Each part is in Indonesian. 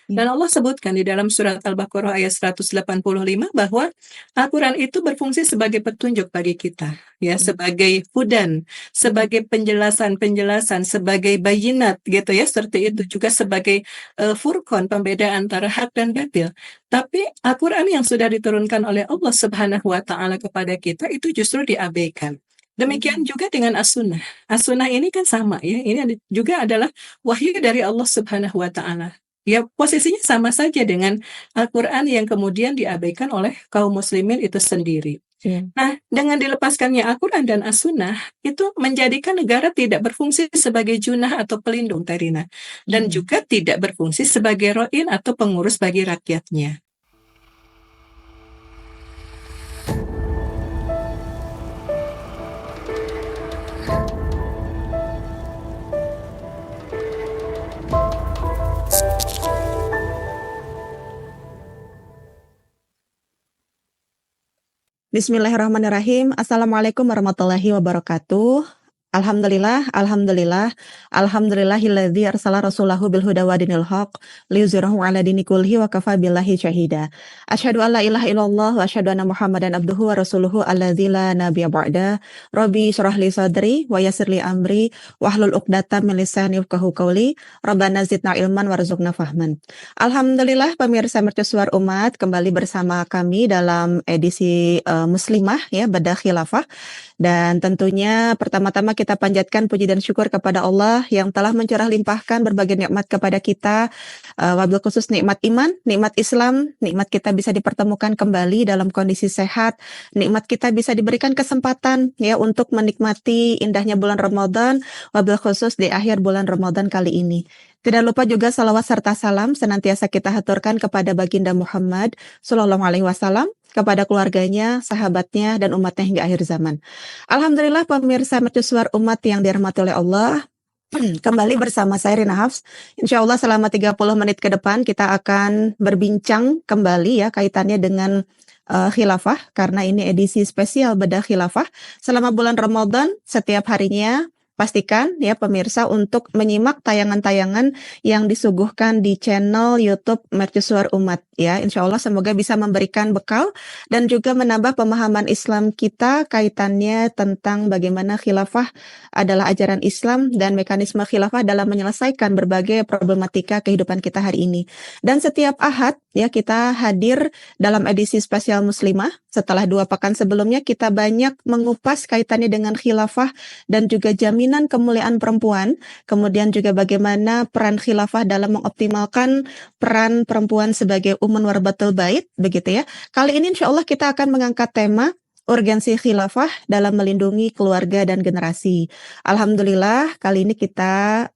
Iya. Dan Allah sebutkan di dalam surat Al-Baqarah ayat 185 bahwa Al-Quran itu berfungsi sebagai petunjuk bagi kita, ya, Iya. sebagai hudan, Mhm. sebagai penjelasan-penjelasan, sebagai bayinat, gitu ya, seperti itu Mhm. juga sebagai furqan, pembeda antara hak dan batil. Tapi Al-Quran yang sudah diturunkan oleh Allah Subhanahu wa Ta'ala kepada kita itu justru diabaikan. Demikian Mhm. juga dengan as-sunnah. As-sunnah ini kan sama ya, ini juga adalah wahyu dari Allah Subhanahu wa Ta'ala. Ya, posisinya sama saja dengan Al-Quran yang kemudian diabaikan oleh kaum muslimin itu sendiri. Iya. Nah, dengan dilepaskannya Al-Quran dan As-Sunnah, itu menjadikan negara tidak berfungsi sebagai junah atau pelindung, Tarina. Dan Iya. juga tidak berfungsi sebagai ro'in atau pengurus bagi rakyatnya. Bismillahirrahmanirrahim. Assalamualaikum warahmatullahi wabarakatuh. Alhamdulillah, alhamdulillah, alhamdulillahilladzi arsala rasulahu bil huda wa dinil haq liyuzhirahu ala dini kullihi wa kafa billahi syahida. Asyhadu an la ilaha illallah wa asyhadu anna Muhammadan abduhu wa rasuluhu alladzi la nabiyya ba'da. Rabbi shrah li sadri wa yassir li amri wahlul 'uqdatam min lisani yafqahu qawli. Rabbana zidna ilman warzuqna fahman. Alhamdulillah pemirsa mercusuar umat, kembali bersama kami dalam edisi Muslimah ya, Bedah Khilafah. Dan tentunya pertama-tama kita panjatkan puji dan syukur kepada Allah yang telah mencurah limpahkan berbagai nikmat kepada kita, wabil khusus nikmat iman, nikmat Islam, nikmat kita bisa dipertemukan kembali dalam kondisi sehat, nikmat kita bisa diberikan kesempatan ya untuk menikmati indahnya bulan Ramadan, wabil khusus di akhir bulan Ramadan kali ini. Tidak lupa juga salawat serta salam senantiasa kita haturkan kepada baginda Muhammad Sallallahu Alaihi Wasallam, kepada keluarganya, sahabatnya, dan umatnya hingga akhir zaman. Alhamdulillah pemirsa mercusuar umat yang dirahmati oleh Allah, kembali bersama saya Rina Hafs. Insya Allah selama 30 menit ke depan kita akan berbincang kembali ya kaitannya dengan khilafah, karena ini edisi spesial Bedah Khilafah. Selama bulan Ramadan setiap harinya pastikan ya pemirsa untuk menyimak tayangan-tayangan yang disuguhkan di channel YouTube Mercusuar Umat ya. Insya Allah semoga bisa memberikan bekal dan juga menambah pemahaman Islam kita kaitannya tentang bagaimana khilafah adalah ajaran Islam dan mekanisme khilafah dalam menyelesaikan berbagai problematika kehidupan kita hari ini. Dan setiap Ahad ya kita hadir dalam edisi spesial Muslimah. Setelah 2 pekan sebelumnya kita banyak mengupas kaitannya dengan khilafah dan juga jaminan kemuliaan perempuan, kemudian juga bagaimana peran khilafah dalam mengoptimalkan peran perempuan sebagai umun warbatul bait, begitu ya. Kali ini insya Allah kita akan mengangkat tema urgensi khilafah dalam melindungi keluarga dan generasi. Alhamdulillah kali ini kita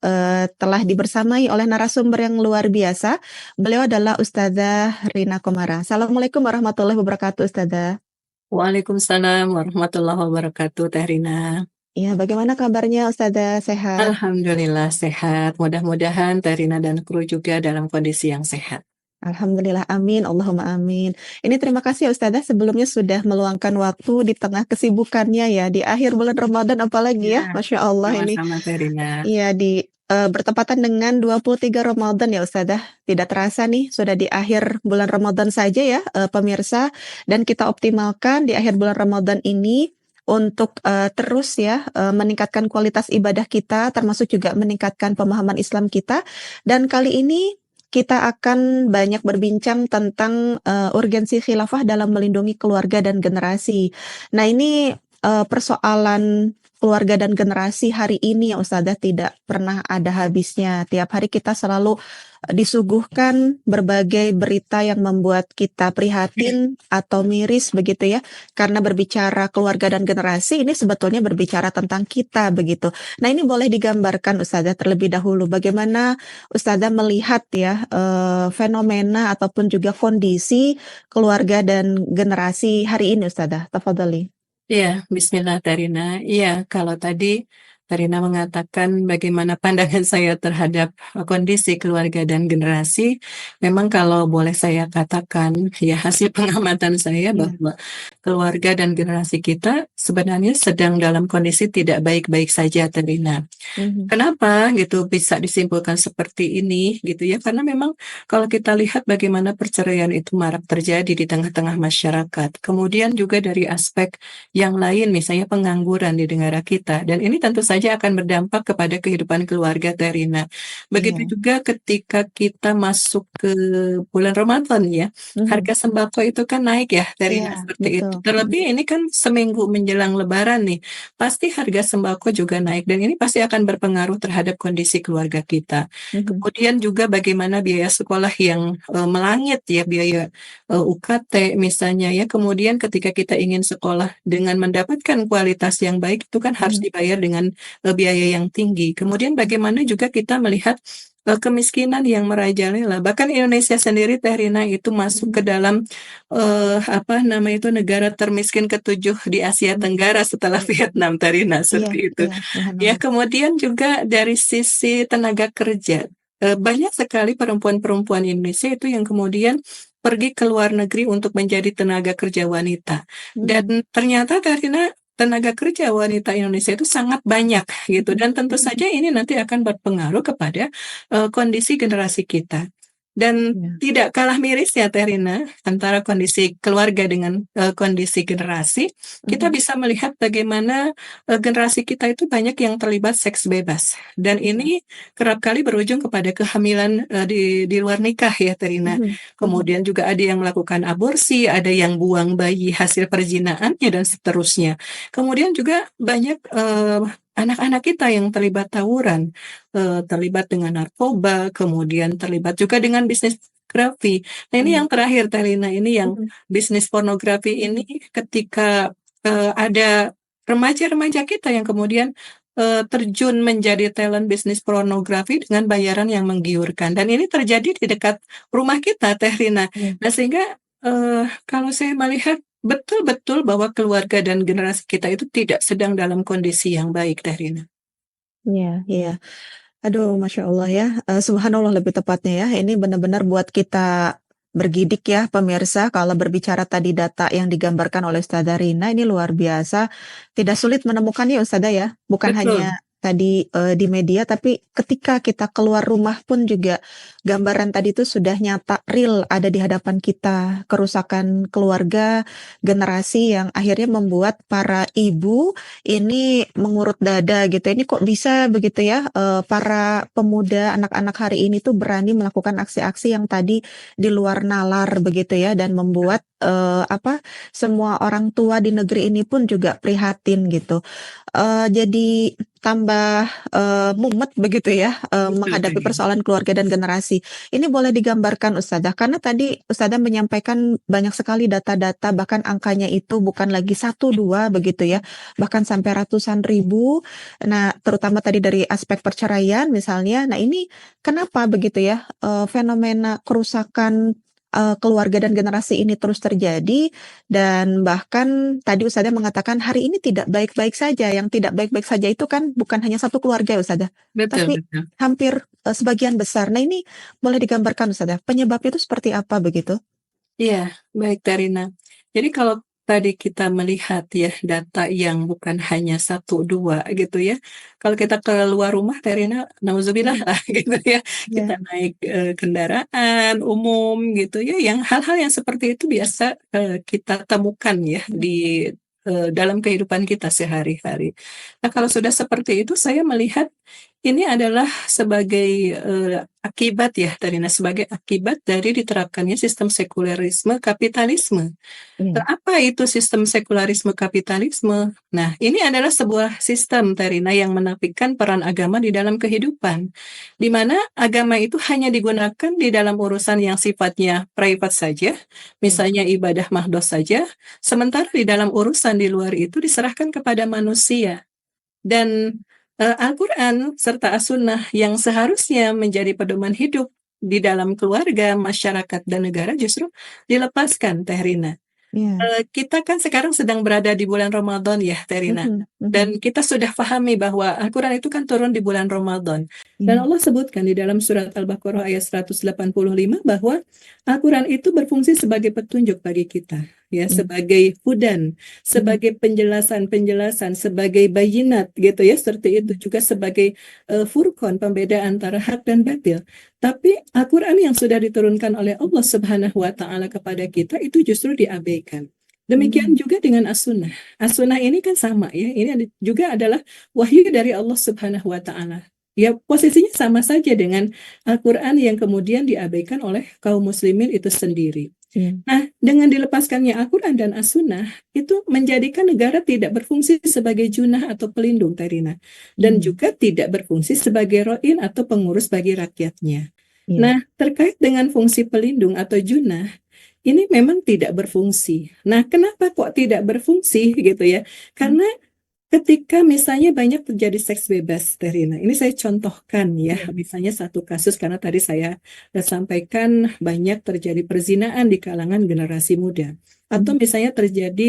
telah dibersamai oleh narasumber yang luar biasa. Beliau adalah Ustadzah Rina Komara. Assalamualaikum warahmatullahi wabarakatuh, Ustadzah. Waalaikumsalam warahmatullahi wabarakatuh, Teh Rina. Ya, bagaimana kabarnya Ustadzah? Sehat? Alhamdulillah sehat. Mudah-mudahan Teh Rina dan kru juga dalam kondisi yang sehat. Alhamdulillah, amin, Allahumma amin. Ini terima kasih ya Ustadzah sebelumnya sudah meluangkan waktu di tengah kesibukannya ya, di akhir bulan Ramadan apalagi ya, Ya, Masya Allah ini. sama-sama Teh Rina. Iya, bertepatan dengan 23 Ramadan ya Ustadzah. Tidak terasa nih, sudah di akhir bulan Ramadan saja ya pemirsa. Dan kita optimalkan di akhir bulan Ramadan ini untuk terus ya meningkatkan kualitas ibadah kita, termasuk juga meningkatkan pemahaman Islam kita. Dan kali ini kita akan banyak berbincang tentang urgensi khilafah dalam melindungi keluarga dan generasi. Nah ini persoalan keluarga dan generasi hari ini ya Ustadzah tidak pernah ada habisnya. Tiap hari kita selalu disuguhkan berbagai berita yang membuat kita prihatin atau miris begitu ya. Karena berbicara keluarga dan generasi ini sebetulnya berbicara tentang kita begitu. Nah ini boleh digambarkan Ustadzah terlebih dahulu bagaimana Ustadzah melihat ya fenomena ataupun juga kondisi keluarga dan generasi hari ini Ustadzah. Tafadhali. Iya, bismillah Teh Rina. Iya, kalau tadi Rina mengatakan bagaimana pandangan saya terhadap kondisi keluarga dan generasi. Memang kalau boleh saya katakan, ya hasil pengamatan saya Iya. bahwa keluarga dan generasi kita sebenarnya sedang dalam kondisi tidak baik-baik saja, Rina. Mhm. Kenapa gitu bisa disimpulkan seperti ini gitu ya? Karena memang kalau kita lihat bagaimana perceraian itu marak terjadi di tengah-tengah masyarakat. Kemudian juga dari aspek yang lain misalnya pengangguran di negara kita dan ini tentu saja akan berdampak kepada kehidupan keluarga Terina. Iya. Begitu juga ketika kita masuk ke bulan Ramadan ya. Mhm. Harga sembako itu kan naik ya Iya, Terina seperti itu. betul. Mhm. Terlebih ini kan seminggu menjelang Lebaran nih pasti harga sembako juga naik dan ini pasti akan berpengaruh terhadap kondisi keluarga kita. Mhm. Kemudian juga bagaimana biaya sekolah yang melangit ya, biaya UKT misalnya ya. Kemudian ketika kita ingin sekolah dengan mendapatkan kualitas yang baik itu kan harus Mhm. dibayar dengan biaya yang tinggi. Kemudian bagaimana juga kita melihat kemiskinan yang merajalela. Bahkan Indonesia sendiri Teh Rina itu masuk Mhm. ke dalam apa namanya itu negara termiskin ketujuh di Asia Mhm. Tenggara setelah Iya. Vietnam, Tarina, Iya, seperti itu. iya, Ya, subhanallah. kemudian juga dari sisi tenaga kerja, banyak sekali perempuan-perempuan Indonesia itu yang kemudian pergi ke luar negeri untuk menjadi tenaga kerja wanita. Mhm. Dan ternyata Tarina tenaga kerja wanita Indonesia itu sangat banyak gitu Mhm. dan tentu saja ini nanti akan berpengaruh kepada kondisi generasi kita. Dan Iya. tidak kalah mirisnya Teh Rina, antara kondisi keluarga dengan kondisi generasi, kita Mhm. bisa melihat bagaimana generasi kita itu banyak yang terlibat seks bebas. Dan Iya. ini kerap kali berujung kepada kehamilan di luar nikah ya Teh Rina. Mhm. Mhm. Kemudian juga ada yang melakukan aborsi, ada yang buang bayi hasil perjinaannya dan seterusnya. Kemudian juga banyak anak-anak kita yang terlibat tawuran, terlibat dengan narkoba, kemudian terlibat juga dengan bisnis pornografi. Nah ini Iya. yang terakhir, Telina, ini yang Mhm. bisnis pornografi ini ketika ada remaja-remaja kita yang kemudian terjun menjadi talent bisnis pornografi dengan bayaran yang menggiurkan. Dan ini terjadi di dekat rumah kita, Teh Rina. Iya. Nah sehingga kalau saya melihat betul-betul bahwa keluarga dan generasi kita itu tidak sedang dalam kondisi yang baik, Teh Rina. Iya, iya. Aduh, Masya Allah ya, subhanallah lebih tepatnya ya, ini benar-benar buat kita bergidik ya pemirsa, kalau berbicara tadi data yang digambarkan oleh Ustazah Rina ini luar biasa, tidak sulit menemukannya Ustazah ya, bukan Betul, hanya tadi, di media, tapi ketika kita keluar rumah pun juga gambaran tadi itu sudah nyata, real ada di hadapan kita, kerusakan keluarga, generasi yang akhirnya membuat para ibu ini mengurut dada gitu, ini kok bisa begitu ya, para pemuda, anak-anak hari ini tuh berani melakukan aksi-aksi yang tadi di luar nalar begitu ya, dan membuat, apa, semua orang tua di negeri ini pun juga prihatin gitu. Jadi tambah, mumet begitu ya, betul, Teh menghadapi Rina. persoalan keluarga dan generasi. Ini boleh digambarkan Ustazah, karena tadi Ustazah menyampaikan banyak sekali data-data, bahkan angkanya itu bukan lagi satu 2 begitu ya, bahkan sampai ratusan ribu. Nah, terutama tadi dari aspek perceraian misalnya. Nah, ini kenapa begitu ya, fenomena kerusakan, keluarga dan generasi ini terus terjadi dan bahkan tadi Ustazah mengatakan hari ini tidak baik-baik saja, yang tidak baik-baik saja itu kan bukan hanya satu keluarga ya Ustazah, Betul, tapi betul. hampir, sebagian besar. Nah, ini boleh digambarkan Ustazah, penyebabnya itu seperti apa begitu? Iya, baik Tarina. Jadi kalau tadi kita melihat ya data yang bukan hanya satu dua gitu ya. Kalau kita keluar rumah Tarina, nauzubillah Mhm. lah gitu ya. Kita Iya. naik kendaraan umum gitu ya. Yang hal-hal yang seperti itu biasa kita temukan ya Mhm. di dalam kehidupan kita sehari-hari. Nah, kalau sudah seperti itu saya melihat ini adalah sebagai akibat ya, Tarina, sebagai akibat dari diterapkannya sistem sekularisme kapitalisme. Iya. Apa itu sistem sekularisme kapitalisme? Nah, ini adalah sebuah sistem, Tarina, yang menafikan peran agama di dalam kehidupan, di mana agama itu hanya digunakan di dalam urusan yang sifatnya private saja, Iya. misalnya ibadah mahdoh saja, sementara di dalam urusan di luar itu diserahkan kepada manusia. Dan Al-Quran serta As-Sunnah yang seharusnya menjadi pedoman hidup di dalam keluarga, masyarakat, dan negara justru dilepaskan, Teh Rina. Iya. Kita kan sekarang sedang berada di bulan Ramadan ya, Terina. Mhm mhm. Dan kita sudah pahami bahwa Al-Quran itu kan turun di bulan Ramadan. Dan Iya. Allah sebutkan di dalam surat Al-Baqarah ayat 185 bahwa Al-Quran itu berfungsi sebagai petunjuk bagi kita, ya, Iya. sebagai hudan, Mhm sebagai penjelasan-penjelasan, sebagai bayinat gitu ya, seperti itu mhm. juga sebagai furqan, pembeda antara hak dan batil. Tapi Al-Quran yang sudah diturunkan oleh Allah Subhanahu wa Ta'ala kepada kita itu justru diabaikan. Demikian Mmm. juga dengan as-sunnah. As-sunnah ini kan sama ya. Ini juga adalah wahyu dari Allah Subhanahu wa taala. Ya, posisinya sama saja dengan Al-Qur'an yang kemudian diabaikan oleh kaum muslimin itu sendiri. Iya. Nah, dengan dilepaskannya Al-Qur'an dan As-Sunnah, itu menjadikan negara tidak berfungsi sebagai junah atau pelindung, Tarina. Dan Mmm. juga tidak berfungsi sebagai ro'in atau pengurus bagi rakyatnya. Iya. Nah, terkait dengan fungsi pelindung atau junah, ini memang tidak berfungsi. Nah, kenapa kok tidak berfungsi gitu ya? Mmm. Karena ketika misalnya banyak terjadi seks bebas, Terina, ini saya contohkan ya, Iya. misalnya satu kasus karena tadi saya sampaikan banyak terjadi perzinaan di kalangan generasi muda. Atau Mhm misalnya terjadi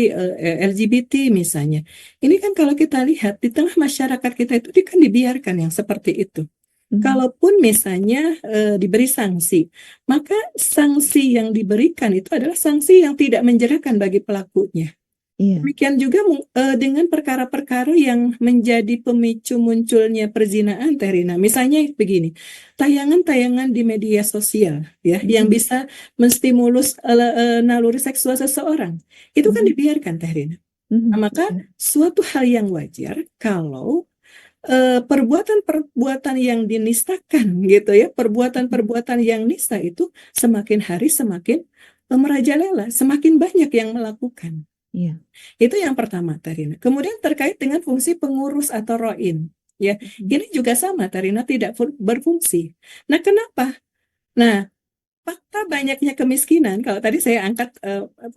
LGBT misalnya. Ini kan kalau kita lihat di tengah masyarakat kita itu kan dibiarkan yang seperti itu. mhm. Kalaupun misalnya diberi sanksi, maka sanksi yang diberikan itu adalah sanksi yang tidak menjerakan bagi pelakunya. Iya. Demikian juga dengan perkara-perkara yang menjadi pemicu munculnya perzinaan, Terina. Misalnya begini, tayangan-tayangan di media sosial ya yang Mhm bisa menstimulus naluri seksual seseorang, itu kan mhm dibiarkan, Terina. mhm. Nah, maka Iya. suatu hal yang wajar kalau perbuatan-perbuatan yang dinistakan gitu ya, Mhm. perbuatan-perbuatan yang nista itu semakin hari semakin merajalela, semakin banyak yang melakukan. Iya. Itu yang pertama, Tarina. Kemudian terkait dengan fungsi pengurus atau roin, ya, Mhm. ini juga sama, Tarina, tidak berfungsi. Nah, kenapa? Nah, fakta banyaknya kemiskinan, kalau tadi saya angkat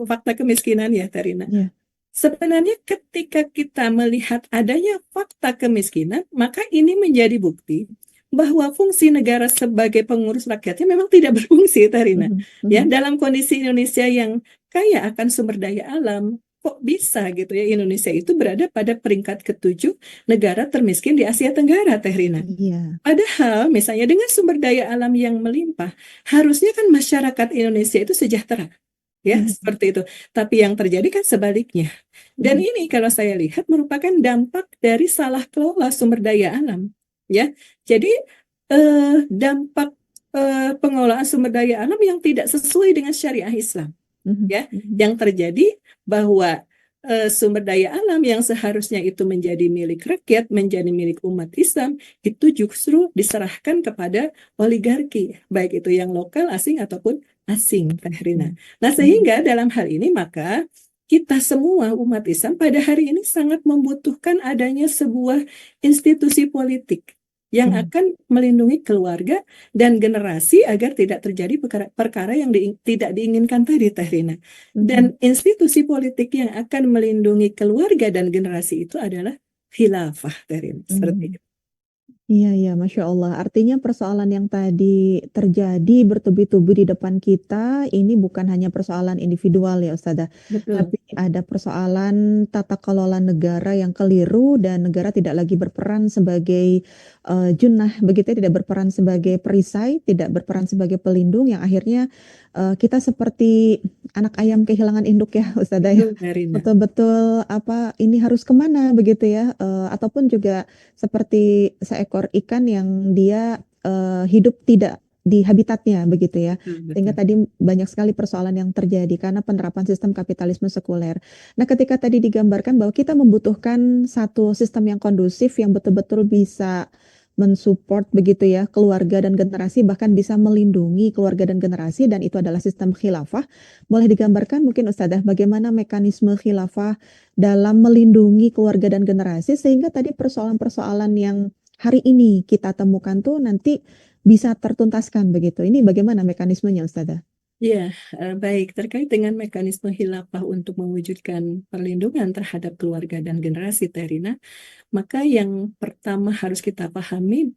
fakta kemiskinan ya, Tarina. Iya. Sebenarnya ketika kita melihat adanya fakta kemiskinan, maka ini menjadi bukti bahwa fungsi negara sebagai pengurus rakyatnya memang tidak berfungsi, Tarina. Mhm Ya, mhm. dalam kondisi Indonesia yang kaya akan sumber daya alam, kok bisa gitu ya Indonesia itu berada pada peringkat ketujuh negara termiskin di Asia Tenggara, Tehrina. Iya. Padahal misalnya dengan sumber daya alam yang melimpah, harusnya kan masyarakat Indonesia itu sejahtera ya Mhm seperti itu. Tapi yang terjadi kan sebaliknya. Dan mhm. ini kalau saya lihat merupakan dampak dari salah kelola sumber daya alam, ya. Jadi dampak pengelolaan sumber daya alam yang tidak sesuai dengan syariah Islam, Mhm ya. mhm. Yang terjadi bahwa sumber daya alam yang seharusnya itu menjadi milik rakyat, menjadi milik umat Islam, itu justru diserahkan kepada oligarki, baik itu yang lokal, asing ataupun asing, Fahrina. Iya. Nah, Mhm sehingga dalam hal ini maka kita semua umat Islam pada hari ini sangat membutuhkan adanya sebuah institusi politik yang mhm akan melindungi keluarga dan generasi agar tidak terjadi perkara yang tidak diinginkan tadi, Tehrina. mhm. Dan institusi politik yang akan melindungi keluarga dan generasi itu adalah khilafah, Tehrina. Seperti Mmm. itu. Iya iya, Masya Allah. Artinya persoalan yang tadi terjadi bertubi-tubi di depan kita, ini bukan hanya persoalan individual ya Ustazah, Betul. tapi ada persoalan tata kelola negara yang keliru dan negara tidak lagi berperan sebagai, junah begitu ya, tidak berperan sebagai perisai, tidak berperan sebagai pelindung yang akhirnya, kita seperti anak ayam kehilangan induk ya Ustazah ya. Betul, Tehrina. Betul-betul apa, ini harus kemana begitu ya, ataupun juga seperti seekor ikan yang dia, hidup tidak di habitatnya begitu ya. Betul, Sehingga betul. tadi banyak sekali persoalan yang terjadi karena penerapan sistem kapitalisme sekuler. Nah, ketika tadi digambarkan bahwa kita membutuhkan satu sistem yang kondusif yang betul-betul bisa mensupport begitu ya keluarga dan generasi, bahkan bisa melindungi keluarga dan generasi dan itu adalah sistem khilafah. Boleh digambarkan mungkin Ustadzah bagaimana mekanisme khilafah dalam melindungi keluarga dan generasi sehingga tadi persoalan-persoalan yang hari ini kita temukan tuh nanti bisa tertuntaskan begitu. Ini bagaimana mekanismenya Ustadzah? Ya, baik. Terkait dengan mekanisme khilafah untuk mewujudkan perlindungan terhadap keluarga dan generasi, Terina, maka yang pertama harus kita pahami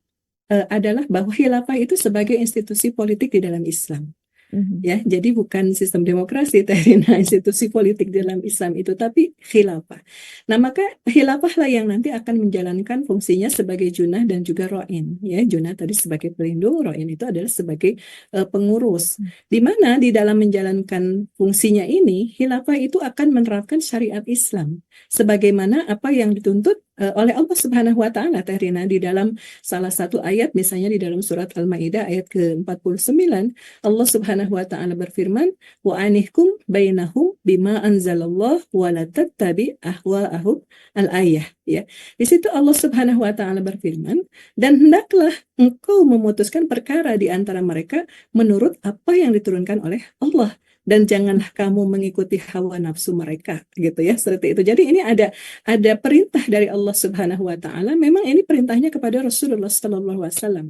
adalah bahwa khilafah itu sebagai institusi politik di dalam Islam. Mhm. Ya, jadi bukan sistem demokrasi Terina, institusi politik dalam Islam itu, tapi khilafah. Nah, maka khilafah lah yang nanti akan menjalankan fungsinya sebagai junah dan juga ro'in. Ya, junah tadi sebagai pelindung, ro'in itu adalah sebagai pengurus. Di mana di dalam menjalankan fungsinya ini, khilafah itu akan menerapkan syariat Islam. Sebagaimana apa yang dituntut oleh Allah Subhanahu wa Ta'ala, Terina, di dalam salah satu ayat, misalnya di dalam surat Al-Maidah ayat ke-49. Allah Subhanahu wa taala berfirman, "Wa anihkum bainahum bima anzalallah wa la tattabi ahwa'ahum." Al-ayah, ya. Di situ Allah Subhanahu wa taala berfirman, "Dan hendaklah engkau memutuskan perkara di antara mereka menurut apa yang diturunkan oleh Allah, dan janganlah kamu mengikuti hawa nafsu mereka," gitu ya, seperti itu. Jadi ini ada perintah dari Allah Subhanahu wa taala, memang ini perintahnya kepada Rasulullah sallallahu alaihi wasallam.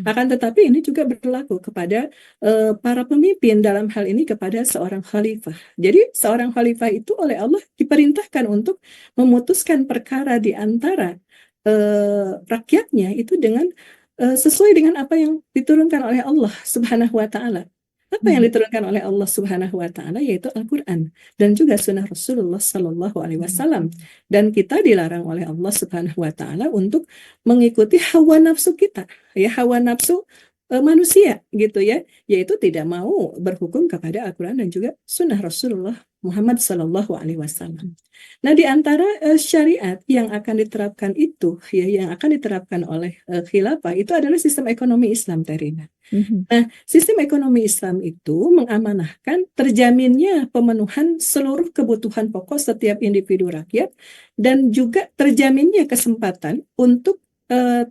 Akan tetapi ini juga berlaku kepada para pemimpin, dalam hal ini kepada seorang khalifah. Jadi seorang khalifah itu oleh Allah diperintahkan untuk memutuskan perkara di antara rakyatnya itu dengan sesuai dengan apa yang diturunkan oleh Allah Subhanahu wa taala. Apa yang Mhm. diturunkan oleh Allah Subhanahu wa taala yaitu Al-Qur'an dan juga sunnah Rasulullah sallallahu alaihi wasallam. Dan kita dilarang oleh Allah Subhanahu wa taala untuk mengikuti hawa nafsu kita, ya, hawa nafsu manusia gitu ya, yaitu tidak mau berhukum kepada Al-Quran dan juga sunnah Rasulullah Muhammad Sallallahu Alaihi Wasallam. Nah, di antara syariat yang akan diterapkan itu, ya, yang akan diterapkan oleh khilafah itu adalah sistem ekonomi Islam, Terina. Mhm. Nah, sistem ekonomi Islam itu mengamanahkan terjaminnya pemenuhan seluruh kebutuhan pokok setiap individu rakyat dan juga terjaminnya kesempatan untuk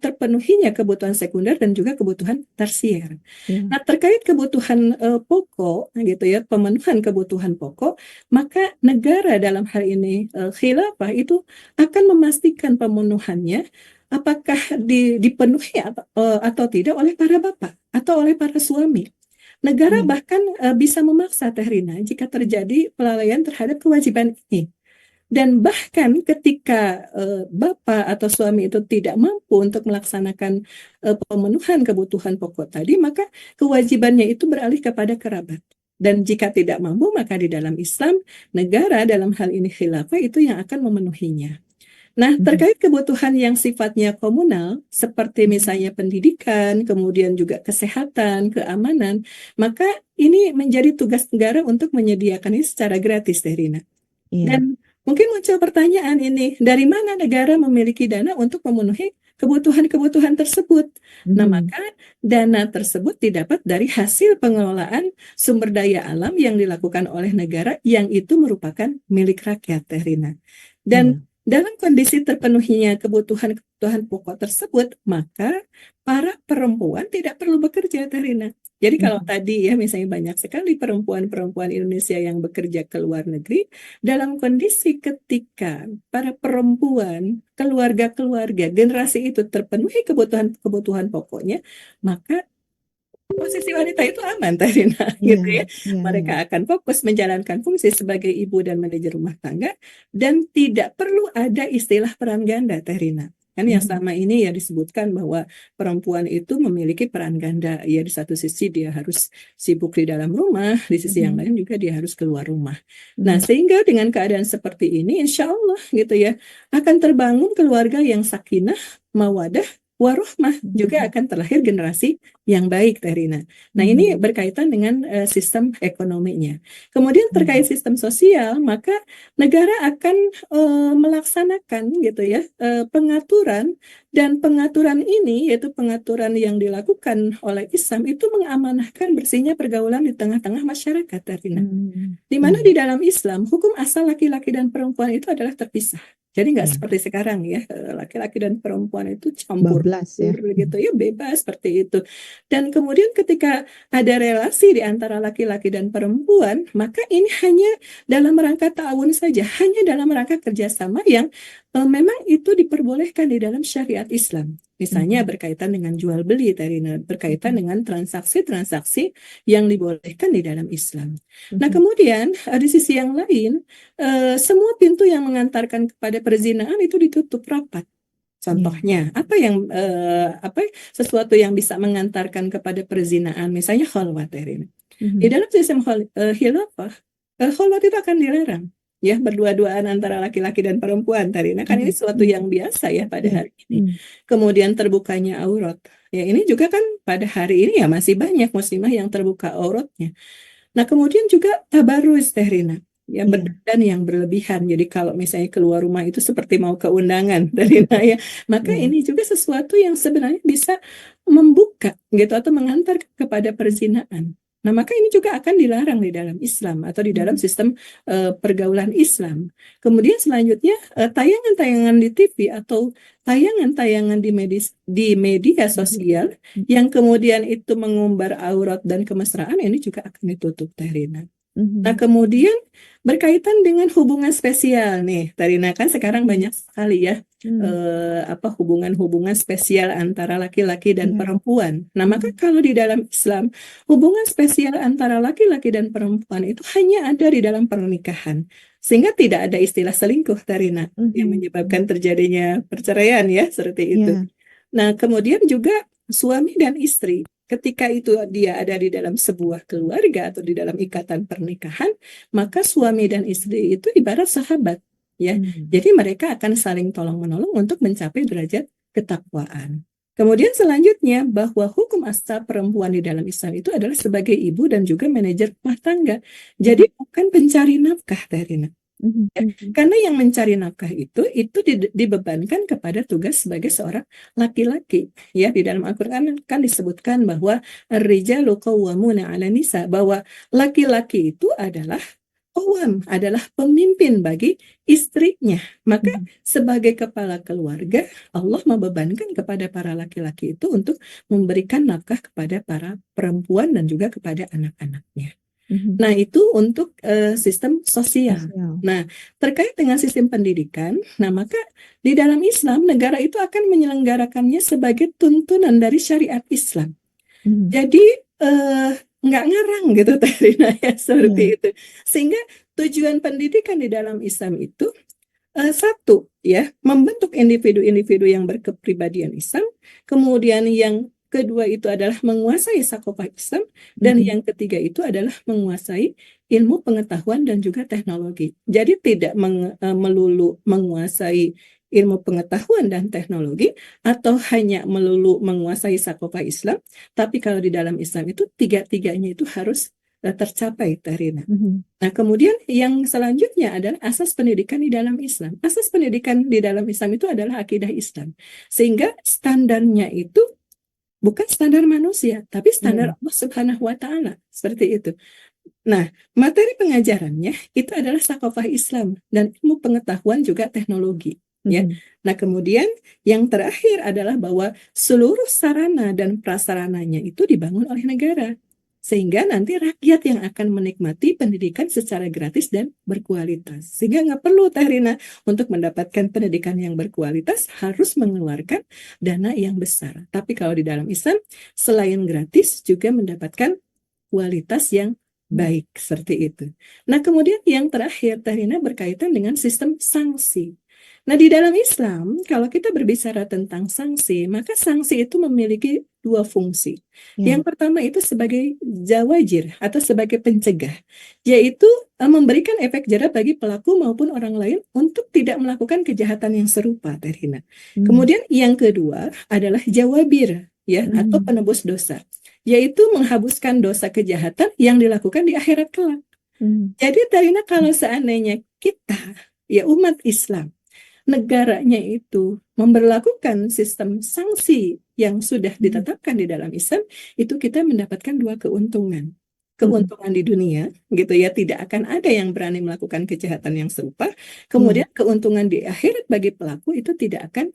terpenuhinya kebutuhan sekunder dan juga kebutuhan tersier. Ya. Nah, terkait kebutuhan pokok gitu ya, pemenuhan kebutuhan pokok, maka negara dalam hal ini khilafah itu akan memastikan pemenuhannya apakah dipenuhi atau tidak oleh para bapak atau oleh para suami. Negara Iya. bahkan bisa memaksa, Teh Rina, jika terjadi kelalaian terhadap kewajiban ini. Dan bahkan ketika bapak atau suami itu tidak mampu untuk melaksanakan pemenuhan kebutuhan pokok tadi, maka kewajibannya itu beralih kepada kerabat. Dan jika tidak mampu, maka di dalam Islam, negara dalam hal ini khilafah itu yang akan memenuhinya. Nah, Mhm. terkait kebutuhan yang sifatnya komunal, seperti misalnya pendidikan, kemudian juga kesehatan, keamanan, maka ini menjadi tugas negara untuk menyediakannya secara gratis, Teh Rina. Iya. Dan mungkin muncul pertanyaan ini, dari mana negara memiliki dana untuk memenuhi kebutuhan-kebutuhan tersebut? Nah, Mhm. maka dana tersebut didapat dari hasil pengelolaan sumber daya alam yang dilakukan oleh negara yang itu merupakan milik rakyat, Teh Rina. Iya. Dan dalam kondisi terpenuhinya kebutuhan-kebutuhan pokok tersebut, maka para perempuan tidak perlu bekerja, Teh Rina. Jadi kalau Mhm. tadi ya misalnya banyak sekali perempuan-perempuan Indonesia yang bekerja ke luar negeri, dalam kondisi ketika para perempuan, keluarga-keluarga, generasi itu terpenuhi kebutuhan-kebutuhan pokoknya, maka posisi wanita itu aman, Tarina, Iya. gitu ya. Iya. Iya. Mereka akan fokus menjalankan fungsi sebagai ibu dan manajer rumah tangga dan tidak perlu ada istilah peran ganda, Tarina. Kan yang Mhm. selama ini ya disebutkan bahwa perempuan itu memiliki peran ganda. Ya, di satu sisi dia harus sibuk di dalam rumah, di sisi yang Mhm. lain juga dia harus keluar rumah. Nah, Mhm. sehingga dengan keadaan seperti ini, insya Allah gitu ya, akan terbangun keluarga yang sakinah, mawadah, warohmah, juga Mhm. akan terlahir generasi yang baik, Teh Rina. Nah, ini Mhm. berkaitan dengan sistem ekonominya. Kemudian terkait Mhm. sistem sosial, maka negara akan melaksanakan gitu ya pengaturan, dan pengaturan ini yaitu pengaturan yang dilakukan oleh Islam itu mengamanahkan bersihnya pergaulan di tengah-tengah masyarakat, Teh Rina. Mhm. Di mana Iya. di dalam Islam hukum asal laki-laki dan perempuan itu adalah terpisah. Jadi nggak Iya. seperti sekarang ya, laki-laki dan perempuan itu campur Bablas ya. gitu ya, bebas seperti itu. Dan kemudian ketika ada relasi di antara laki-laki dan perempuan, maka ini hanya dalam rangka ta'awun saja, hanya dalam rangka kerjasama yang memang itu diperbolehkan di dalam syariat Islam. Misalnya Mhm. berkaitan dengan jual beli, Tarina, berkaitan Mhm. dengan transaksi-transaksi yang dibolehkan di dalam Islam. Nah, Mhm. kemudian di sisi yang lain, semua pintu yang mengantarkan kepada perzinahan itu ditutup rapat. Iya. Contohnya, apa yang sesuatu yang bisa mengantarkan kepada perzinahan, misalnya khalwat, Erin. Di Mhm. dalam sistem khilafah, khalwat itu akan dilarang, ya, berdua-duaan antara laki-laki dan perempuan tadi. Nah, kan ini Mhm. sesuatu Mhm. yang biasa ya pada Iya. hari ini. Mhm. Kemudian terbukanya aurat. Ya, ini juga kan pada hari ini ya masih banyak muslimah yang terbuka auratnya. Nah, kemudian juga tabarruz Teh Rina, ya, Iya. berdandan yang berlebihan. Jadi kalau misalnya keluar rumah itu seperti mau ke undangan, Teh Rina ya. Maka Iya. ini juga sesuatu yang sebenarnya bisa membuka gitu atau mengantar kepada perzinaan. Nah, maka ini juga akan dilarang di dalam Islam atau di dalam Mhm. sistem pergaulan Islam. Kemudian selanjutnya tayangan-tayangan di TV atau tayangan-tayangan di media Media. sosial yang kemudian itu mengumbar aurat dan kemesraan ini juga akan ditutup, Teh Rina. Nah, Mhm. kemudian berkaitan dengan hubungan spesial nih, Tarina, kan sekarang Mhm. banyak sekali ya Mhm. hubungan-hubungan spesial antara laki-laki dan Iya. perempuan. Nah, maka Mhm. kalau di dalam Islam, hubungan spesial antara laki-laki dan perempuan itu hanya ada di dalam pernikahan. Sehingga tidak ada istilah selingkuh, Tarina, yang Mhm. menyebabkan terjadinya perceraian ya, seperti itu. Iya. Nah, kemudian juga suami dan istri, ketika itu dia ada di dalam sebuah keluarga atau di dalam ikatan pernikahan, maka suami dan istri itu ibarat sahabat, ya. Mhm. Jadi mereka akan saling tolong-menolong untuk mencapai derajat ketakwaan. Kemudian selanjutnya bahwa hukum asal perempuan di dalam Islam itu adalah sebagai ibu dan juga manajer rumah tangga. Mhm. Jadi bukan pencari nafkah, Tarina. Mhm. Ya, Mhm. karena yang mencari nafkah itu dibebankan kepada tugas sebagai seorang laki-laki. Ya, di dalam Al-Qur'an kan disebutkan bahwa ar-rijalu qawwamuna 'ala nisa, bahwa laki-laki itu adalah qawwam, adalah pemimpin bagi istrinya. Maka Mhm. sebagai kepala keluarga, Allah membebankan kepada para laki-laki itu untuk memberikan nafkah kepada para perempuan dan juga kepada anak-anaknya. Mhm. Nah, itu untuk sistem sosial. Sosial. Nah, terkait dengan sistem pendidikan, nah maka di dalam Islam negara itu akan menyelenggarakannya sebagai tuntunan dari syariat Islam. Mhm. Jadi eh, nggak ngarang gitu Teh Rina ya, seperti Iya. itu. Sehingga tujuan pendidikan di dalam Islam itu satu ya, membentuk individu-individu yang berkepribadian Islam, kemudian yang kedua itu adalah menguasai sakofah Islam, dan Mhm. yang ketiga itu adalah menguasai ilmu pengetahuan dan juga teknologi. Jadi tidak melulu menguasai ilmu pengetahuan dan teknologi atau hanya melulu menguasai sakofah Islam, tapi kalau di dalam Islam itu tiga-tiganya itu harus tercapai, Tarina. Mhm. Nah, kemudian yang selanjutnya adalah asas pendidikan di dalam Islam. Asas pendidikan di dalam Islam itu adalah akidah Islam. Sehingga standarnya itu bukan standar manusia, tapi Iya. standar Allah Subhanahu wa Ta'ala. Seperti itu. Nah, materi pengajarannya itu adalah sakofah Islam dan ilmu pengetahuan juga teknologi. Ya. Mhm. Nah, kemudian yang terakhir adalah bahwa seluruh sarana dan prasarananya itu dibangun oleh negara. Sehingga nanti rakyat yang akan menikmati pendidikan secara gratis dan berkualitas. Sehingga nggak perlu Teh Rina untuk mendapatkan pendidikan yang berkualitas harus mengeluarkan dana yang besar. Tapi kalau di dalam Islam, selain gratis juga mendapatkan kualitas yang Baik. baik seperti itu. Nah, kemudian yang terakhir, Tarina, berkaitan dengan sistem sanksi. Nah, di dalam Islam, kalau kita berbicara tentang sanksi, maka sanksi itu memiliki dua fungsi. Iya. Yang pertama itu sebagai zawajir atau sebagai pencegah, yaitu memberikan efek jerah bagi pelaku maupun orang lain untuk tidak melakukan kejahatan yang serupa, Tarina. Mhm. Kemudian yang kedua adalah jawabir, ya, atau Mhm. penebus dosa, yaitu menghabuskan dosa kejahatan yang dilakukan di akhirat kelak. Mhm. Jadi Tarina, kalau seandainya kita, ya umat Islam, negaranya itu memberlakukan sistem sanksi yang sudah Mhm. ditetapkan di dalam Islam, itu kita mendapatkan dua keuntungan. Mhm. Keuntungan di dunia, gitu ya, tidak akan ada yang berani melakukan kejahatan yang serupa. Iya. Kemudian keuntungan di akhirat bagi pelaku itu tidak akan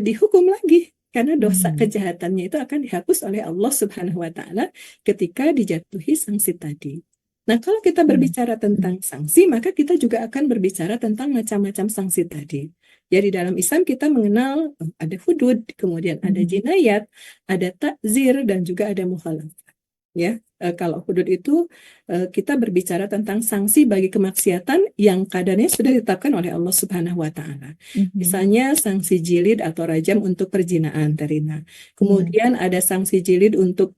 dihukum lagi karena dosa Mhm. kejahatannya itu akan dihapus oleh Allah Subhanahu wa Ta'ala ketika dijatuhi sanksi tadi. Nah, kalau kita Iya. berbicara Mhm. tentang sanksi, maka kita juga akan berbicara tentang macam-macam sanksi tadi. Jadi dalam Islam kita mengenal ada hudud, kemudian ada Mhm. jinayat, ada takzir, dan juga ada mukhalafah. Ya, kalau hudud itu kita berbicara tentang sanksi bagi kemaksiatan yang kadarnya sudah ditetapkan oleh Allah Subhanahu wa Ta'ala. Mhm. Misalnya sanksi jilid atau rajam untuk perzinaan, Tarina. Iya. Kemudian ada sanksi jilid untuk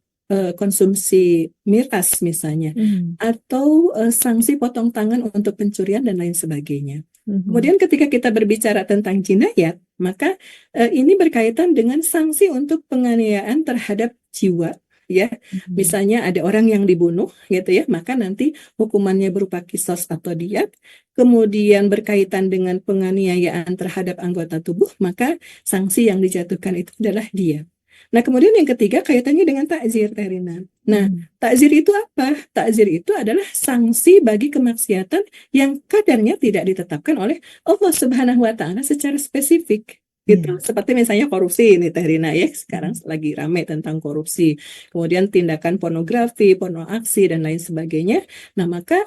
konsumsi miras misalnya, Mhm. atau sanksi potong tangan untuk pencurian dan lain sebagainya. Mhm. Kemudian ketika kita berbicara tentang jinayat, maka ini berkaitan dengan sanksi untuk penganiayaan terhadap jiwa, ya. Mhm. Misalnya ada orang yang dibunuh, gitu ya, maka nanti hukumannya berupa kisos atau diat. Kemudian berkaitan dengan penganiayaan terhadap anggota tubuh, maka sanksi yang dijatuhkan itu adalah diat. Nah, kemudian yang ketiga kaitannya dengan takzir, Terina. Nah, Mhm. takzir itu apa? Takzir itu adalah sanksi bagi kemaksiatan yang kadarnya tidak ditetapkan oleh Allah Subhanahu wa taala secara spesifik. Gitu. Iya. Seperti misalnya korupsi ini Teh Rina, ya, sekarang Mhm. lagi ramai tentang korupsi. Kemudian tindakan pornografi, porno aksi dan lain sebagainya. Nah, maka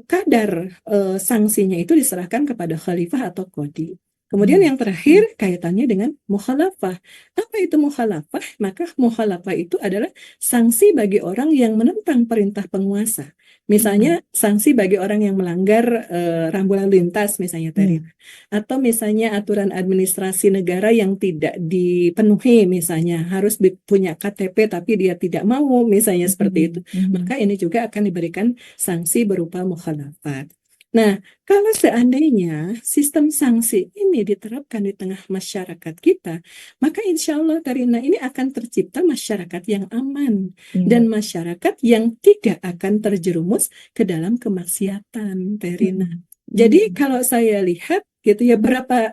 kadar sanksinya itu diserahkan kepada khalifah atau qadhi. Kemudian Mhm. yang terakhir kaitannya dengan mukhalafah. Apa itu mukhalafah? Maka mukhalafah itu adalah sanksi bagi orang yang menentang perintah penguasa. Mhm. Misalnya sanksi bagi orang yang melanggar rambu lalu lintas misalnya Iya. Terina. Atau misalnya aturan administrasi negara yang tidak dipenuhi, misalnya harus punya KTP tapi dia tidak mau, misalnya seperti itu. Mhm. Mhm. Maka ini juga akan diberikan sanksi berupa mukhalafat. Nah, kalau seandainya sistem sanksi ini diterapkan di tengah masyarakat kita, maka insya Allah Karina ini akan tercipta masyarakat yang aman Iya. dan masyarakat yang tidak akan terjerumus ke dalam kemaksiatan, Terina. Mhm. Jadi Mhm. kalau saya lihat gitu ya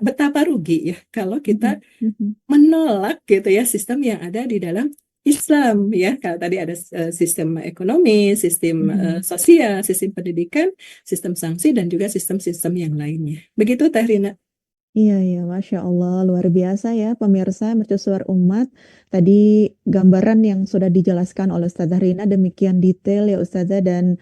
betapa rugi ya kalau kita Mhm. Mhm. menolak gitu ya sistem yang ada di dalam Islam, ya. Kalau tadi ada sistem ekonomi, sistem Mhm. sosial, sistem pendidikan, sistem sanksi dan juga sistem-sistem yang lainnya. Begitu Teh Rina. Iya iya, Masya Allah, luar biasa ya pemirsa mercusuar umat. Tadi gambaran yang sudah dijelaskan oleh Ustazah Rina demikian detail ya Ustazah dan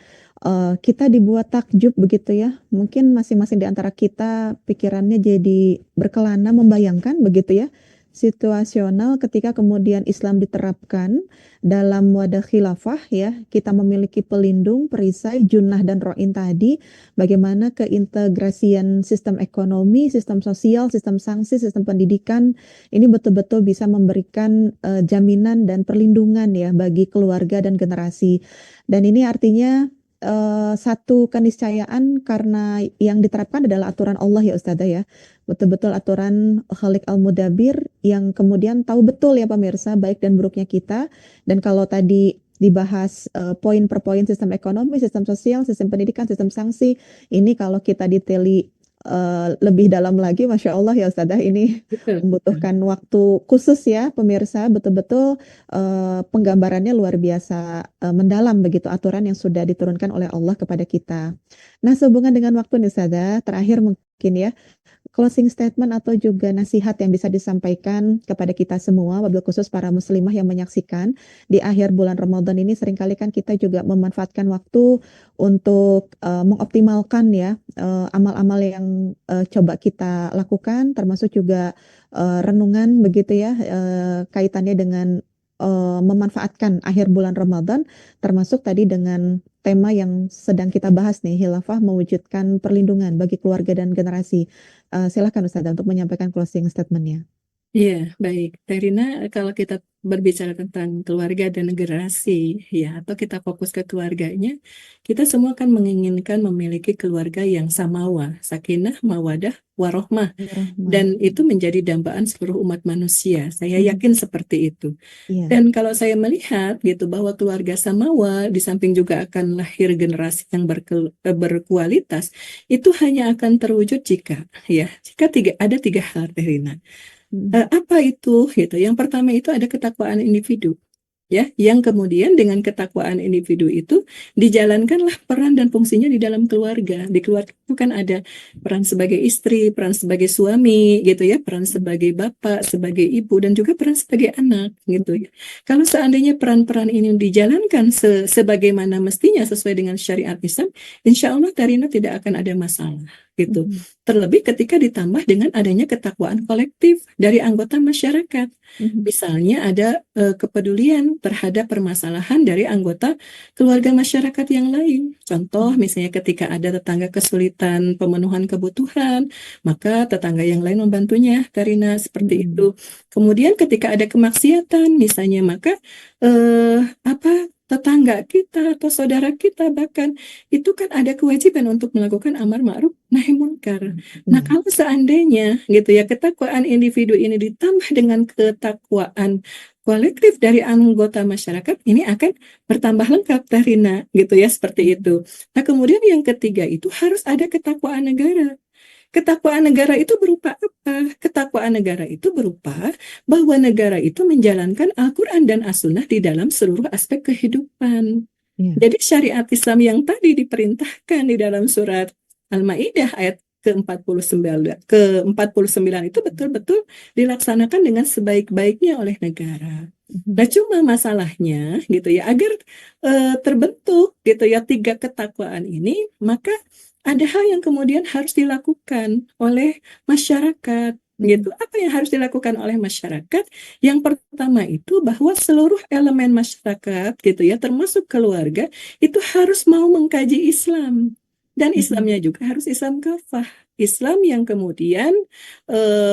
kita dibuat takjub begitu ya. Mungkin masing-masing di antara kita pikirannya jadi berkelana membayangkan begitu ya. Situasional ketika kemudian Islam diterapkan dalam wadah khilafah ya, kita memiliki pelindung, perisai, junnah dan ro'in tadi. Bagaimana keintegrasian sistem ekonomi, sistem sosial, sistem sanksi, sistem pendidikan ini betul-betul bisa memberikan jaminan dan perlindungan ya bagi keluarga dan generasi. Dan ini artinya satu keniscayaan karena yang diterapkan adalah aturan Allah ya Ustazah ya. Betul-betul aturan Khalik Al-Mudabbir yang kemudian tahu betul ya pemirsa baik dan buruknya kita. Dan kalau tadi dibahas poin per poin sistem ekonomi, sistem sosial, sistem pendidikan, sistem sanksi. Ini kalau kita detaili lebih dalam lagi, Masya Allah ya Ustazah, ini Betul, betul. membutuhkan waktu khusus ya pemirsa, betul-betul penggambarannya luar biasa mendalam begitu aturan yang sudah diturunkan oleh Allah kepada kita. Nah, sehubungan dengan waktu nih Ustazah, terakhir mungkin ya, closing statement atau juga nasihat yang bisa disampaikan kepada kita semua, wabil khusus para muslimah yang menyaksikan di akhir bulan Ramadan ini seringkali kan kita juga memanfaatkan waktu untuk mengoptimalkan ya amal-amal yang coba kita lakukan, termasuk juga renungan begitu ya kaitannya dengan memanfaatkan akhir bulan Ramadan, termasuk tadi dengan tema yang sedang kita bahas nih, khilafah mewujudkan perlindungan bagi keluarga dan generasi. Silakan Ustazah untuk menyampaikan closing statement-nya. Iya, baik. Terina, kalau kita berbicara tentang keluarga dan generasi, ya, atau kita fokus ke keluarganya, kita semua kan menginginkan memiliki keluarga yang samawa, sakinah, mawadah, warohmah, Warahmah. dan itu menjadi dambaan seluruh umat manusia. Saya Mhm. yakin seperti itu. Iya. Dan kalau saya melihat gitu bahwa keluarga samawa di samping juga akan lahir generasi yang berkualitas, itu hanya akan terwujud jika ada tiga hal, Terina. Mhm. Apa itu? Gitu. Yang pertama itu ada ketakwaan individu, ya. Yang kemudian dengan ketakwaan individu itu dijalankanlah peran dan fungsinya di dalam keluarga. Di keluarga itu kan ada peran sebagai istri, peran sebagai suami, gitu ya, peran sebagai bapak, sebagai ibu, dan juga peran sebagai anak, gitu Mhm. ya. Kalau seandainya peran-peran ini dijalankan sebagaimana mestinya sesuai dengan syariat Islam, insya Allah Karina tidak akan ada masalah. gitu. Mhm. Terlebih ketika ditambah dengan adanya ketakwaan kolektif dari anggota masyarakat. Mhm. Misalnya ada kepedulian terhadap permasalahan dari anggota keluarga masyarakat yang lain. Contoh Mhm. misalnya ketika ada tetangga kesulitan pemenuhan kebutuhan, maka tetangga yang lain membantunya, Karina, seperti Mhm. itu. Kemudian ketika ada kemaksiatan misalnya, maka tetangga kita atau saudara kita bahkan itu kan ada kewajiban untuk melakukan amar ma'ruf nahi munkar. Nah, Iya. kalau seandainya gitu ya ketakwaan individu ini ditambah dengan ketakwaan kolektif dari anggota masyarakat, ini akan bertambah lengkap, Teh Rina, gitu ya, seperti Mhm. itu. Nah, kemudian yang ketiga itu harus ada ketakwaan negara. Ketakwaan negara itu berupa apa? Ketakwaan negara itu berupa bahwa negara itu menjalankan Al-Quran dan As-Sunnah di dalam seluruh aspek kehidupan. Iya. Jadi syariat Islam yang tadi diperintahkan di dalam surat Al-Maidah ayat ke-49 itu betul-betul dilaksanakan dengan sebaik-baiknya oleh negara. Mhm. Nah, cuma masalahnya gitu ya, agar terbentuk gitu ya tiga ketakwaan ini, maka ada hal yang kemudian harus dilakukan oleh masyarakat Mhm. gitu. Apa yang harus dilakukan oleh masyarakat? Yang pertama itu bahwa seluruh elemen masyarakat gitu ya, termasuk keluarga, itu harus mau mengkaji Islam. Dan Mhm. Islamnya juga harus Islam kafah. Islam yang kemudian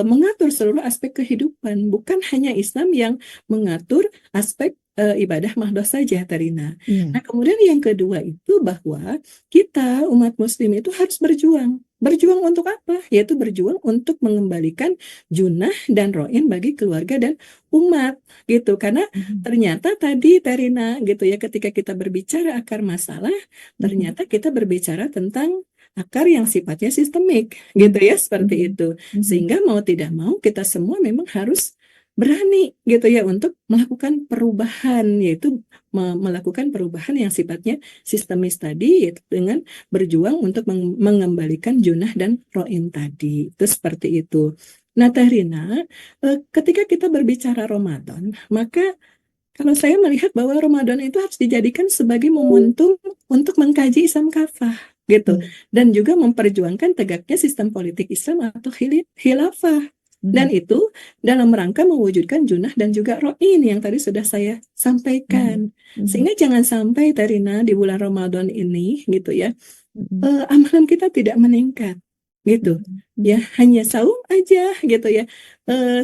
mengatur seluruh aspek kehidupan, bukan hanya Islam yang mengatur aspek ibadah mahdoh saja, Tarina. Iya. Nah, kemudian yang kedua itu bahwa kita umat muslim itu harus berjuang. Berjuang untuk apa? Yaitu berjuang untuk mengembalikan junah dan roin bagi keluarga dan umat gitu. Karena Mhm. ternyata tadi Tarina gitu ya, ketika kita berbicara akar masalah, Mhm. ternyata kita berbicara tentang akar yang sifatnya sistemik gitu Mhm. ya, seperti Mhm. itu. Mhm. Sehingga mau tidak mau kita semua memang harus berani gitu ya untuk melakukan perubahan, yaitu melakukan perubahan yang sifatnya sistemis tadi, yaitu dengan berjuang untuk mengembalikan junah dan roin tadi. Itu seperti itu. Nah, Teh Rina, ketika kita berbicara Ramadan, maka kalau saya melihat bahwa Ramadan itu harus dijadikan sebagai momentum untuk mengkaji Islam kafah gitu, Iya. dan juga memperjuangkan tegaknya sistem politik Islam atau khilafah. Dan Mhm. itu dalam rangka mewujudkan junah dan juga ro'in yang tadi sudah saya Mhm. sampaikan. Mhm. Sehingga jangan sampai Tarina di bulan Ramadan ini gitu ya, Mhm. amalan kita tidak meningkat gitu Mhm. ya, Mhm. hanya saum aja gitu ya.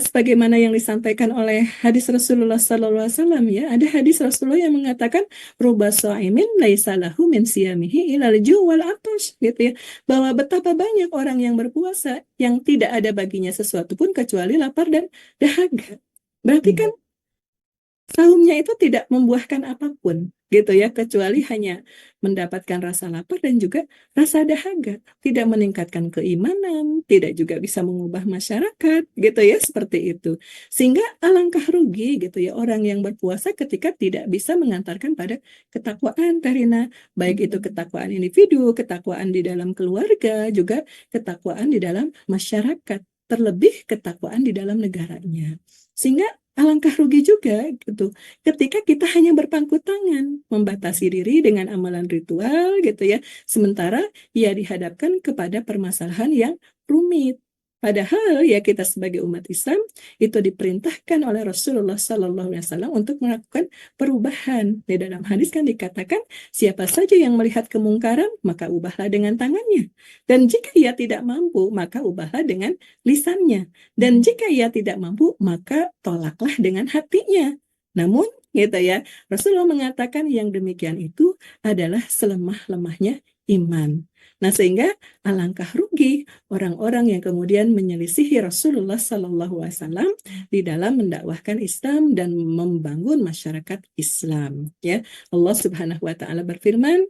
Sebagaimana yang disampaikan oleh hadis Rasulullah SAW, ya, ada hadis Rasulullah yang mengatakan ruba shaimin laisa lahu min siyamihi ilal ju' wal atash, gitu ya, bahwa betapa banyak orang yang berpuasa yang tidak ada baginya sesuatu pun kecuali lapar dan dahaga. Berarti kan Iya. saumnya itu tidak membuahkan apapun, gitu ya, kecuali hanya mendapatkan rasa lapar dan juga rasa dahaga, tidak meningkatkan keimanan, tidak juga bisa mengubah masyarakat, gitu ya, seperti itu. Sehingga alangkah rugi, gitu ya, orang yang berpuasa ketika tidak bisa mengantarkan pada ketakwaan, Tarina, baik itu Mhm. ketakwaan individu, ketakwaan di dalam keluarga, juga ketakwaan di dalam masyarakat, terlebih ketakwaan di dalam negaranya. Sehingga alangkah rugi juga gitu ketika kita hanya berpangku tangan membatasi diri dengan amalan ritual gitu ya, sementara ia dihadapkan kepada permasalahan yang rumit. Padahal ya kita sebagai umat Islam itu diperintahkan oleh Rasulullah SAW untuk melakukan perubahan. Di dalam hadis kan dikatakan siapa saja yang melihat kemungkaran maka ubahlah dengan tangannya, dan jika ia tidak mampu maka ubahlah dengan lisannya, dan Mhm. jika ia tidak mampu, maka tolaklah dengan hatinya. Namun, gitu ya, Rasulullah mengatakan yang demikian itu adalah selemah-lemahnya iman. Nah, sehingga alangkah rugi orang-orang yang kemudian menyelisihi Rasulullah SAW di dalam mendakwahkan Islam dan membangun masyarakat Islam. Ya, Allah Subhanahu Wa Taala berfirman,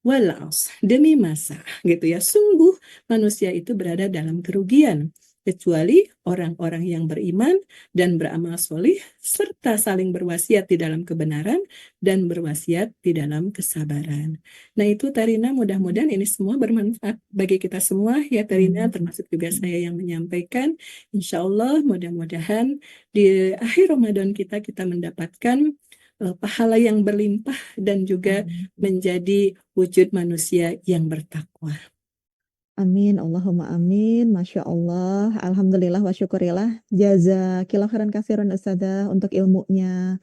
Walaus, demi masa, gitu ya. Sungguh manusia itu berada dalam kerugian, kecuali orang-orang yang beriman dan beramal solih, serta saling berwasiat di dalam kebenaran dan berwasiat di dalam kesabaran. Nah itu Tarina, mudah-mudahan ini semua bermanfaat bagi kita semua ya Tarina, Mhm. termasuk juga Mhm. saya yang menyampaikan. Insya Allah mudah-mudahan di akhir Ramadan kita mendapatkan pahala yang berlimpah dan juga Amin. menjadi wujud manusia yang bertakwa. Amin, Allahumma amin. Masya Allah, Alhamdulillah wa syukurillah. Jazakillah khairan kasiran Ustazah untuk ilmunya,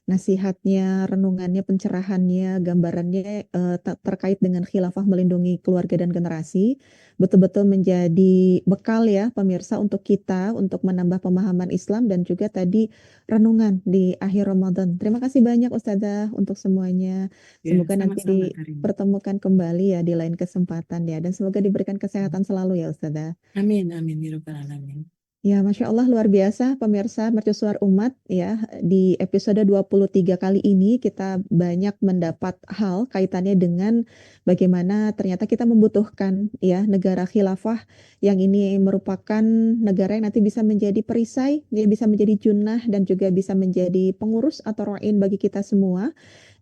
nasihatnya, renungannya, pencerahannya, gambarannya terkait dengan khilafah melindungi keluarga dan generasi. Betul-betul menjadi bekal ya pemirsa untuk kita, untuk menambah pemahaman Islam dan juga tadi renungan di akhir Ramadan. Terima kasih banyak Ustazah untuk semuanya. Ya, Semoga nanti sama-sama Karim. dipertemukan kembali ya di lain kesempatan ya. Dan semoga diberikan kesehatan selalu ya Ustazah. Amin, amin, ya rabbal alamin. Ya, Masya Allah luar biasa pemirsa Mercusuar Umat ya. Di episode 23 kali ini kita banyak mendapat hal kaitannya dengan bagaimana ternyata kita membutuhkan ya negara khilafah yang ini merupakan negara yang nanti bisa menjadi perisai, dia bisa menjadi junnah dan juga bisa menjadi pengurus atau roin bagi kita semua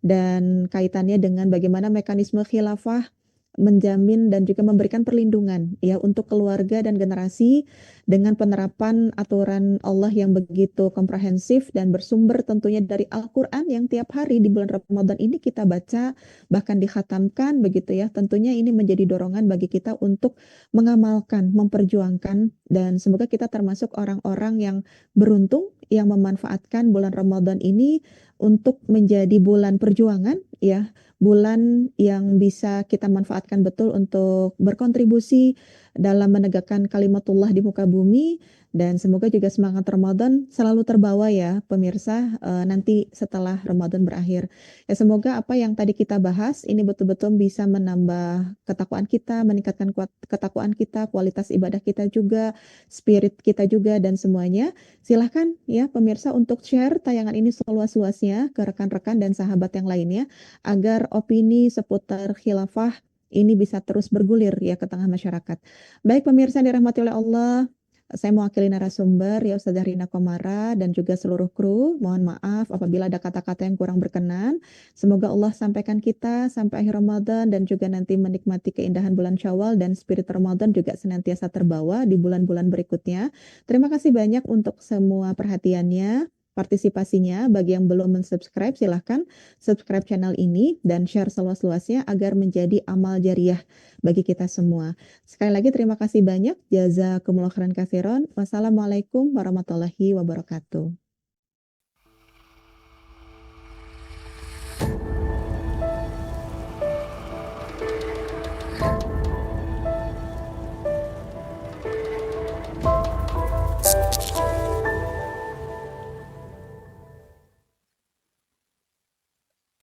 dan kaitannya dengan bagaimana mekanisme khilafah menjamin dan juga memberikan perlindungan ya untuk keluarga dan generasi dengan penerapan aturan Allah yang begitu komprehensif dan bersumber tentunya dari Al-Qur'an yang tiap hari di bulan Ramadan ini kita baca bahkan dikhatamkan begitu ya. Tentunya ini menjadi dorongan bagi kita untuk mengamalkan, memperjuangkan dan semoga kita termasuk orang-orang yang beruntung yang memanfaatkan bulan Ramadan ini untuk menjadi bulan perjuangan ya, bulan yang bisa kita manfaatkan betul untuk berkontribusi dalam menegakkan kalimatullah di muka bumi dan semoga juga semangat Ramadan selalu terbawa ya pemirsa nanti setelah Ramadan berakhir. Ya semoga apa yang tadi kita bahas ini betul-betul bisa menambah ketakwaan kita, meningkatkan ketakwaan kita, kualitas ibadah kita juga, spirit kita juga dan semuanya. Silahkan ya pemirsa untuk share tayangan ini seluas-luasnya ke rekan-rekan dan sahabat yang lainnya agar opini seputar khilafah ini bisa terus bergulir ya ke tengah masyarakat. Baik pemirsa yang dirahmati oleh Allah, saya mewakili narasumber ya Ustazah Rina Komara dan juga seluruh kru. Mohon maaf apabila ada kata-kata yang kurang berkenan. Semoga Allah sampaikan kita sampai akhir Ramadan dan juga nanti menikmati keindahan bulan Syawal dan spirit Ramadan juga senantiasa terbawa di bulan-bulan berikutnya. Terima kasih banyak untuk semua perhatiannya, partisipasinya. Bagi yang belum mensubscribe, silahkan subscribe channel ini dan share seluas-luasnya agar menjadi amal jariah bagi kita semua. Sekali lagi terima kasih banyak. Jazakumullah khairan katsiran. Wassalamualaikum warahmatullahi wabarakatuh.